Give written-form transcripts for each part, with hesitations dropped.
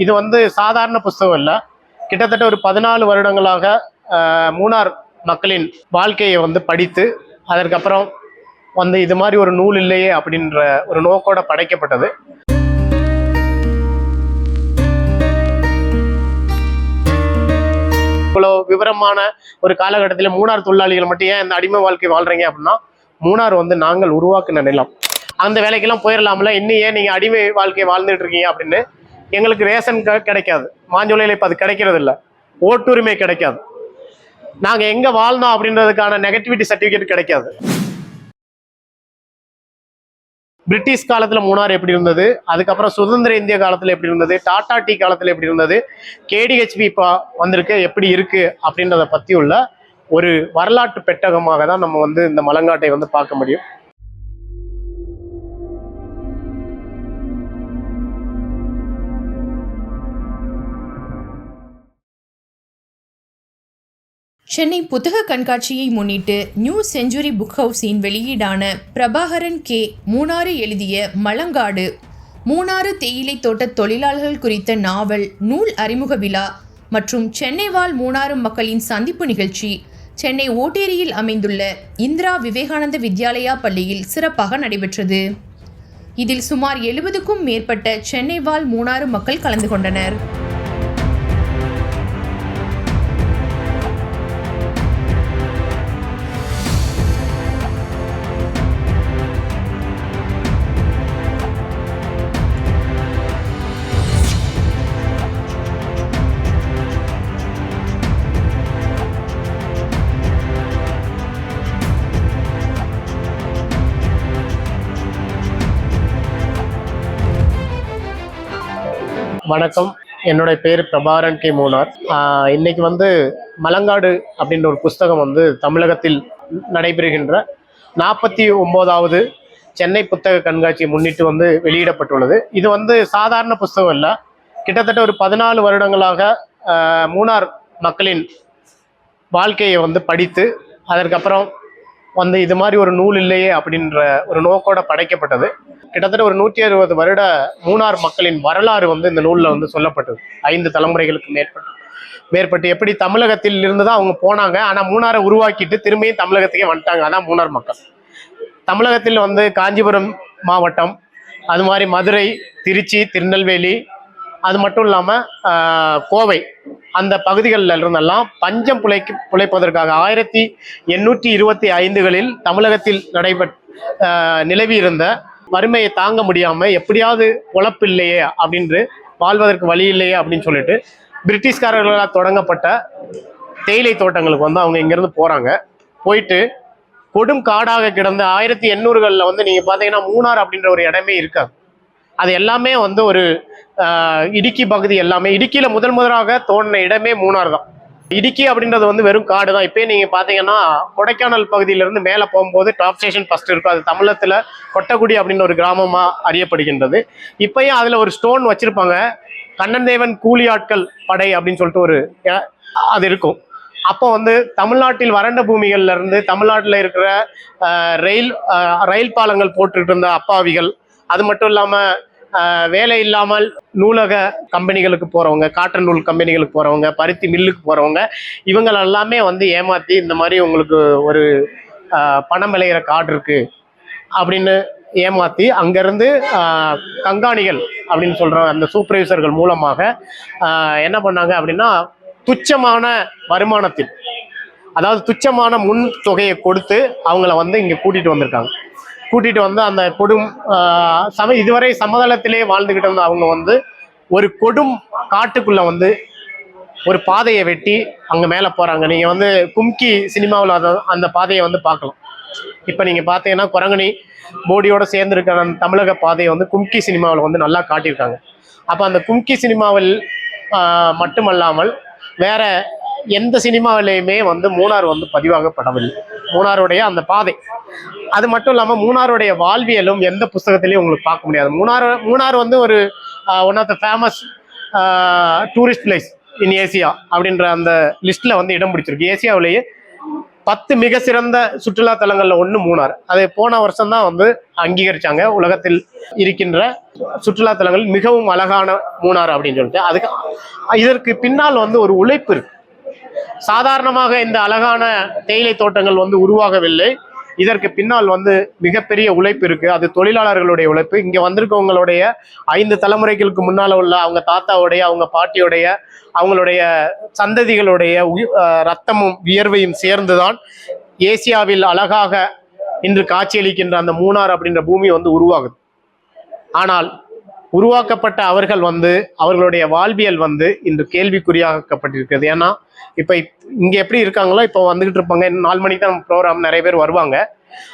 இது சாதாரண புஸ்தகம் இல்லை. கிட்டத்தட்ட ஒரு 14 வருடங்களாக மூணார் மக்களின் வாழ்க்கையை படித்து அதற்கப்புறம் இது மாதிரி ஒரு நூல் இல்லையே அப்படின்ற ஒரு நோக்கோட படைக்கப்பட்டது. இவ்வளோ விவரமான ஒரு காலகட்டத்தில் மூணார் தொழிலாளிகள் மட்டும் ஏன் இந்த அடிமை வாழ்க்கை வாழ்றீங்க அப்படின்னா, மூணார் நாங்கள் உருவாக்குன நிலம், அந்த வேலைக்கெல்லாம் போயிடலாம்ல, இன்னும் ஏன் நீங்கள் அடிமை வாழ்க்கை வாழ்ந்துட்டு இருக்கீங்க அப்படின்னு. எங்களுக்கு ரேஷன் கிடைக்காது, மாஞ்சோலையில் இப்போ அது கிடைக்கிறது இல்லை, ஓட்டுரிமை கிடைக்காது, நாங்கள் எங்கே வாழ்ந்தோம் அப்படின்றதுக்கான நெகட்டிவிட்டி சர்டிஃபிகேட் கிடைக்காது. பிரிட்டிஷ் காலத்தில் மூணார் எப்படி இருந்தது, அதுக்கப்புறம் சுதந்திர இந்திய காலத்தில் எப்படி இருந்தது, டாடா டீ காலத்தில் எப்படி இருந்தது, கேடிஹெச்பி இப்போ வந்திருக்கு எப்படி இருக்கு அப்படின்றத பற்றி உள்ள ஒரு வரலாற்று பெட்டகமாக தான் நம்ம இந்த மலங்காட்டை பார்க்க முடியும். சென்னை புத்தக கண்காட்சியை முன்னிட்டு நியூ செஞ்சுரி புக் ஹவுஸின் வெளியீடான பிரபாகரன் கே மூணாறு எழுதிய மலங்காடு மூணாறு தேயிலை தோட்ட தொழிலாளர்கள் குறித்த நாவல் நூல் அறிமுக விழா மற்றும் சென்னை வாழ் மூணாறு மக்களின் சந்திப்பு நிகழ்ச்சி சென்னை ஓட்டேரியில் அமைந்துள்ள இந்திரா விவேகானந்த வித்யாலயா பள்ளியில் சிறப்பாக நடைபெற்றது. இதில் சுமார் 70க்கும் மேற்பட்ட சென்னை வாழ் மூணாறு மக்கள் கலந்து கொண்டனர். வணக்கம், என்னுடைய பேர் பிரபாகரன் கே மூணார். இன்னைக்கு மலங்காடு அப்படின்ற ஒரு புஸ்தகம் தமிழகத்தில் நடைபெறுகின்ற 49வது சென்னை புத்தக கண்காட்சியை முன்னிட்டு வெளியிடப்பட்டுள்ளது. இது சாதாரண புஸ்தகம் இல்லை. கிட்டத்தட்ட ஒரு 14 வருடங்களாக மூணார் மக்களின் வாழ்க்கையை படித்து அதற்கப்புறம் இது மாதிரி ஒரு நூல் இல்லையே அப்படின்ற ஒரு நோக்கோட படைக்கப்பட்டது. கிட்டத்தட்ட ஒரு 160 வருட மூணார் மக்களின் வரலாறு இந்த நூலில் சொல்லப்பட்டது. 5 தலைமுறைகளுக்கு மேற்பட்டு எப்படி தமிழகத்தில் இருந்து தான் அவங்க போனாங்க, ஆனால் மூணாரை உருவாக்கிட்டு திரும்பியும் தமிழகத்துக்கே வந்துட்டாங்க. அதான் மூணார் மக்கள். தமிழகத்தில் காஞ்சிபுரம் மாவட்டம், அது மாதிரி மதுரை, திருச்சி, திருநெல்வேலி, அது மட்டும் இல்லாமல் கோவை, அந்த பகுதிகளில் இருந்தெல்லாம் பஞ்சம் பிழைப்பதற்காக 1825களில் தமிழகத்தில் நிலவி இருந்த வறுமையை தாங்க முடியாமல் எப்படியாவது பொழப்பு இல்லையே அப்படின்று, வாழ்வதற்கு வழி இல்லையே அப்படின்னு சொல்லிட்டு பிரிட்டிஷ்காரர்களால் தொடங்கப்பட்ட தேயிலை தோட்டங்களுக்கு அவங்க இங்கேருந்து போகிறாங்க. போயிட்டு கொடும் காடாக கிடந்த 1800களில் நீங்கள் பார்த்தீங்கன்னா மூணார் அப்படின்ற ஒரு இடமே இருக்காது. அது எல்லாமே ஒரு இடுக்கி பகுதி, எல்லாமே இடுக்கியில் முதலாக தோன்றின இடமே மூணார் தான். இடுக்கி அப்படின்றது வெறும் காடு தான். இப்போ நீங்கள் பார்த்தீங்கன்னா கொடைக்கானல் பகுதியிலிருந்து மேலே போகும்போது டாப் ஸ்டேஷன் ஃபர்ஸ்ட் இருக்கும். அது தமிழகத்தில் கொட்டக்குடி அப்படின்னு ஒரு கிராமமாக அறியப்படுகின்றது. இப்போயும் அதில் ஒரு ஸ்டோன் வச்சுருப்பாங்க, கண்ணன் தேவன் கூலி ஆட்கள் படை அப்படின்னு சொல்லிட்டு அது இருக்கும். அப்போ தமிழ்நாட்டில் வறண்ட பூமிகள்ல இருந்து தமிழ்நாட்டில் இருக்கிற ரயில் பாலங்கள் போட்டுட்டு இருந்த அப்பாவிகள், அது மட்டும் இல்லாமல் வேலை இல்லாமல் நூலக கம்பெனிகளுக்கு போகிறவங்க, காட்டன் நூல் கம்பெனிகளுக்கு போகிறவங்க, பருத்தி மில்லுக்கு போகிறவங்க, இவங்க எல்லாமே ஏமாற்றி இந்த மாதிரி உங்களுக்கு ஒரு பணம் விளையிற காடு இருக்குது அப்படின்னு ஏமாற்றி அங்கேருந்து கண்காணிகள் அப்படின்னு சொல்கிற அந்த சூப்பர்வைசர்கள் மூலமாக என்ன பண்ணாங்க அப்படின்னா, துச்சமான வருமானத்தில், அதாவது துச்சமான முன் தொகையை கொடுத்து அவங்கள இங்கே கூட்டிகிட்டு வந்திருக்காங்க. கூட்டிகிட்டு அந்த கொடும் இதுவரை சமதளத்திலே வாழ்ந்துக்கிட்டு இருந்த அவங்க ஒரு கொடும் காட்டுக்குள்ளே ஒரு பாதையை வெட்டி அங்கே மேலே போகிறாங்க. நீங்கள் கும்கி சினிமாவில் அந்த பாதையை பார்க்கலாம். இப்போ நீங்கள் பார்த்தீங்கன்னா குரங்கணி போடியோடு சேர்ந்துருக்கிற அந்த தமிழக பாதையை கும்கி சினிமாவில் நல்லா காட்டியிருக்காங்க. அப்போ அந்த கும்கி சினிமாவில் மட்டுமல்லாமல் வேற எந்த சினிமாவிலையுமே மூணார் பதிவாகப்படவில்லை. மூணாருடைய அந்த பாதை, அது மட்டும் இல்லாமல் மூணாருடைய வாழ்வியலும் எந்த புஸ்தகத்திலையும் உங்களுக்கு பார்க்க முடியாது. மூணார் ஒரு one of the famous tourist place in Asia அப்படின்ற அந்த லிஸ்ட்டில் இடம் பிடிச்சிருக்கு. ஏசியாவிலேயே 10 மிக சிறந்த சுற்றுலா தலங்கள்ல ஒன்று மூணார். அது போன வருஷம் தான் வந்து அங்கீகரிச்சாங்க, உலகத்தில் இருக்கின்ற சுற்றுலா தலங்கள் மிகவும் அழகான மூணார் அப்படின்னு சொல்லிட்டு. அதுக்கு இதற்கு பின்னால் வந்து ஒரு உழைப்பு இருக்கு. சாதாரணமாக இந்த அழகான தேயிலை தோட்டங்கள் வந்து உருவாகவில்லை. இதற்கு பின்னால் வந்து மிகப்பெரிய உழைப்பு இருக்கு. அது தொழிலாளர்களுடைய உழைப்பு. இங்க வந்திருக்கவங்களுடைய 5 தலைமுறைகளுக்கு முன்னால உள்ள அவங்க தாத்தாவுடைய, அவங்க பாட்டியுடைய, அவங்களுடைய சந்ததிகளுடைய ரத்தமும் வியர்வையும் சேர்ந்துதான் ஏசியாவில் அழகாக இன்று காட்சியளிக்கின்ற அந்த மூணார் அப்படின்ற பூமி வந்து உருவாகுது. ஆனால் உருவாக்கப்பட்ட அவர்கள் வந்து அவர்களுடைய வாழ்வியல் வந்து இன்று கேள்விக்குறியாக்கப்பட்டிருக்கிறது. ஏன்னா இப்ப இங்க எப்படி இருக்காங்களோ இப்போ வந்துகிட்டு இருப்பாங்க. 4 மணிக்கு தான் ப்ரோக்ராம், நிறைய பேர் வருவாங்க.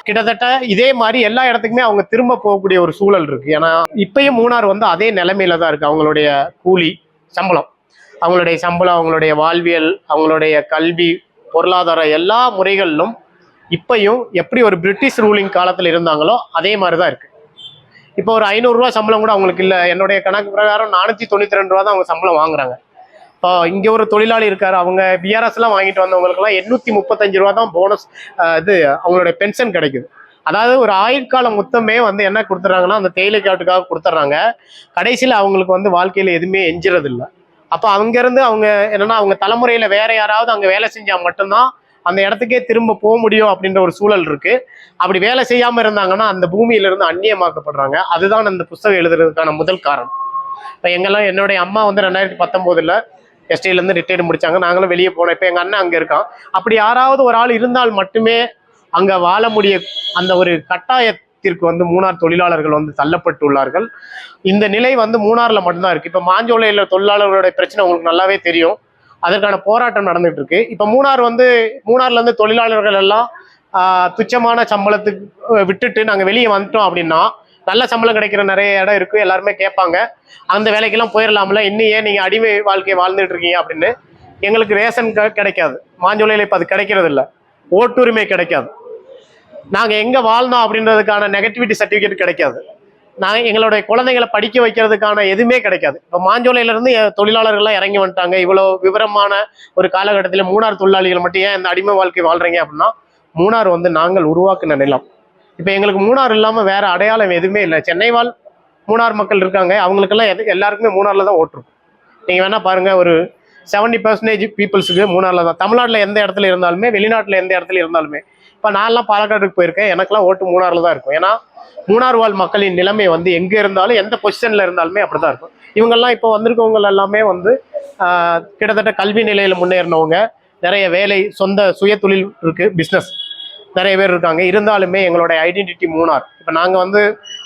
கிட்டத்தட்ட இதே மாதிரி எல்லா இடத்துக்குமே அவங்க திரும்ப போகக்கூடிய ஒரு சூழல் இருக்கு. ஏன்னா இப்பயும் மூணார் வந்து அதே நிலைமையில தான் இருக்கு. அவங்களுடைய கூலி சம்பளம், அவங்களுடைய வாழ்வியல், அவங்களுடைய கல்வி, பொருளாதார எல்லா முறைகளிலும் இப்பயும் எப்படி ஒரு பிரிட்டிஷ் ரூலிங் காலத்தில் இருந்தாங்களோ அதே மாதிரி தான் இருக்கு. இப்போ ஒரு 500 ரூபா சம்பளம் கூட அவங்களுக்கு இல்லை. என்னுடைய கணக்கு பிரகாரம் 492 ரூபா தான் அவங்க சம்பளம் வாங்குறாங்க. இப்போ இங்க ஒரு தொழிலாளி இருக்காரு, அவங்க பிஆர்எஸ் எல்லாம் வாங்கிட்டு வந்தவங்களுக்குலாம் 835 ரூபா தான் போனஸ், இது அவங்களுடைய பென்ஷன் கிடைக்குது. அதாவது ஒரு ஆயுட்காலம் மொத்தமே வந்து என்ன கொடுத்துட்றாங்கன்னா அந்த தேயிலை காட்டுக்காக கொடுத்துட்றாங்க. கடைசியில் அவங்களுக்கு வந்து வாழ்க்கையில எதுவுமே எஞ்சுறது இல்லை. அப்போ அங்கிருந்து அவங்க என்னன்னா அவங்க தலைமுறையில வேற யாராவது அங்கே வேலை செஞ்சா மட்டும்தான் அந்த இடத்துக்கே திரும்ப போக முடியும் அப்படின்ற ஒரு சூழல் இருக்கு. அப்படி வேலை செய்யாம இருந்தாங்கன்னா அந்த பூமியிலிருந்து அந்நியமாக்கப்படுறாங்க. அதுதான் அந்த புத்தகம் எழுதுறதுக்கான முதல் காரணம். இப்போ என்னுடைய அம்மா வந்து 2019 எஸ்டியிலேருந்து ரிட்டையர்டு முடிச்சாங்க. நாங்களும் வெளியே போனோம். இப்போ எங்கள் அண்ணன் அங்கே இருக்கான். அப்படி யாராவது ஒரு ஆள் இருந்தால் மட்டுமே அங்கே வாழ முடிய அந்த ஒரு கட்டாயத்திற்கு வந்து மூணார் தொழிலாளர்கள் வந்து தள்ளப்பட்டுள்ளார்கள். இந்த நிலை வந்து மூணாரில் மட்டும்தான் இருக்குது. இப்போ மாஞ்சோலையில் தொழிலாளர்களுடைய பிரச்சனை உங்களுக்கு நல்லாவே தெரியும். அதற்கான போராட்டம் நடந்துட்டு இருக்கு. இப்போ மூணார்லேருந்து தொழிலாளர்கள் எல்லாம் துச்சமான சம்பளத்துக்கு விட்டுட்டு நாங்கள் வெளியே வந்துட்டோம் அப்படின்னா நல்ல சம்பளம் கிடைக்கிற நிறைய இடம் இருக்கு. எல்லாருமே கேட்பாங்க, அந்த வேலைக்கெல்லாம் போயிடலாம்ல, இன்னும் ஏன் நீங்க அடிமை வாழ்க்கையை வாழ்ந்துட்டு இருக்கீங்க அப்படின்னு. எங்களுக்கு ரேஷன் கிடைக்காது, மாஞ்சோலையில் இப்போ அது கிடைக்கிறது இல்லை. ஓட்டுரிமை கிடைக்காது. நாங்கள் எங்கே வாழ்ந்தோம் அப்படின்றதுக்கான நெகட்டிவிட்டி சர்டிஃபிகேட் கிடைக்காது. நாங்கள் எங்களுடைய குழந்தைங்களை படிக்க வைக்கிறதுக்கான எதுவுமே கிடைக்காது. இப்போ மாஞ்சோலையிலேருந்து தொழிலாளர்கள்லாம் இறங்கி வந்துட்டாங்க. இவ்வளோ விவரமான ஒரு காலகட்டத்தில் மூணார் தொழிலாளிகள் மட்டும் ஏன் இந்த அடிமை வாழ்க்கை வாழ்றீங்க அப்படின்னா, மூணார் வந்து நாங்கள் உருவாக்குன நிலம். இப்போ எங்களுக்கு மூணார் இல்லாமல் வேற அடையாளம் எதுவுமே இல்லை. சென்னை வாழ் மூணார் மக்கள் இருக்காங்க, அவங்களுக்கெல்லாம் எல்லாருக்குமே மூணாரில் தான் ஓட்டுருக்கும். நீங்கள் வேணா பாருங்க, ஒரு 70% பீப்புள்ஸுக்கு மூணாரில் தான். தமிழ்நாட்டில் எந்த இடத்துல இருந்தாலுமே, வெளிநாட்டில் எந்த இடத்துல இருந்தாலுமே. இப்போ நான்லாம் பாலக்காட்டுக்கு போயிருக்கேன், எனக்குலாம் ஓட்டு மூணாரில் தான் இருக்கும். ஏன்னா மூணார் வாழ் மக்களின் நிலைமை வந்து எங்கே இருந்தாலும் எந்த பொசிஷனில் இருந்தாலுமே அப்படி தான் இருக்கும். இவங்கெல்லாம் இப்போ வந்திருக்கவங்க எல்லாமே வந்து கிட்டத்தட்ட கல்வி நிலையில் முன்னேறினவங்க, நிறைய வேலை, சொந்த சுய தொழில் இருக்குது, பிஸ்னஸ் நிறைய பேர் இருக்காங்க. இருந்தாலுமே எங்களோட ஐடென்டிட்டி மூணார். இப்போ நாங்கள் வந்து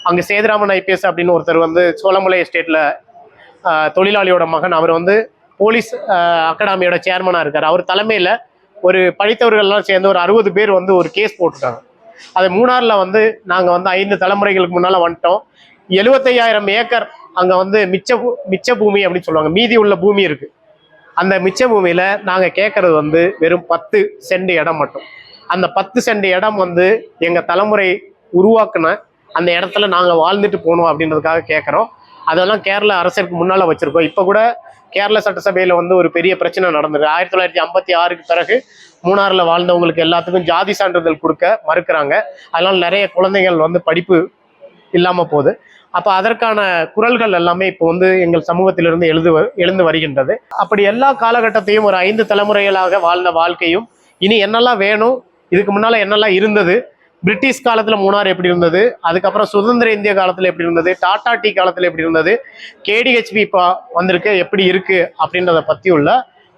அங்கே சேதுராமன் ஐபிஎஸ் அப்படின்னு ஒருத்தர் வந்து சோளமலை எஸ்டேட்டில் தொழிலாளியோட மகன், அவர் வந்து போலீஸ் அகாடமியோட சேர்மனாக இருக்கார். அவர் தலைமையில் ஒரு படித்தவர்கள்லாம் சேர்ந்து ஒரு 60 பேர் வந்து ஒரு கேஸ் போட்டிருக்காங்க. அது மூணாரில் வந்து நாங்கள் வந்து 5 தலைமுறைகளுக்கு முன்னால் வந்துட்டோம். 75,000 ஏக்கர் அங்கே வந்து மிச்ச பூமி அப்படின்னு சொல்லுவாங்க, மீதி உள்ள பூமி இருக்குது. அந்த மிச்ச பூமியில் நாங்கள் கேட்குறது வந்து வெறும் 10 சென்ட் இடம் மட்டும். அந்த 10 சென்ட் இடம் வந்து எங்கள் தலைமுறை உருவாக்குன அந்த இடத்துல நாங்கள் வாழ்ந்துட்டு போகணும் அப்படின்றதுக்காக கேட்குறோம். அதெல்லாம் கேரள அரசுக்கு முன்னால் வச்சுருக்கோம். இப்போ கூட கேரள சட்டசபையில் வந்து ஒரு பெரிய பிரச்சனை நடந்தது. 1956க்கு பிறகு மூணாரில் வாழ்ந்தவங்களுக்கு எல்லாத்துக்கும் ஜாதி சான்றிதழ் கொடுக்க மறுக்கிறாங்க. அதனால நிறைய குழந்தைகள் வந்து படிப்பு இல்லாமல் போகுது. அப்போ அதற்கான குரல்கள் எல்லாமே இப்போ வந்து எங்கள் சமூகத்திலிருந்து எழுந்து வருகின்றது. அப்படி எல்லா காலகட்டத்தையும் ஒரு 5 தலைமுறைகளாக வாழ்ந்த வாழ்க்கையும் இனி என்னெல்லாம் வேணும், இதுக்கு முன்னால் என்னெல்லாம் இருந்தது, பிரிட்டிஷ் காலத்தில் மூணார் எப்படி இருந்தது, அதுக்கப்புறம் சுதந்திர இந்திய காலத்தில் எப்படி இருந்தது, டாடா டீ காலத்தில் எப்படி இருந்தது, கேடிஹெச்பி இப்போ வந்திருக்கு எப்படி இருக்கு அப்படின்றத பற்றி உள்ள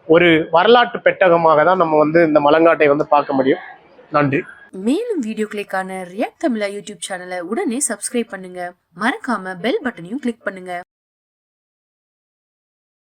ஒரு வரலாற்று பெட்டகமாக தான் நம்ம வந்து இந்த மலங்காட்டை வந்து பார்க்க முடியும். நன்றி. மேலும் வீடியோக்களுக்கான ரியாக்ட் தமிழா யூடியூப் சேனலை உடனே சப்ஸ்கிரைப் பண்ணுங்க. மறக்காம பெல் பட்டனையும் கிளிக் பண்ணுங்க.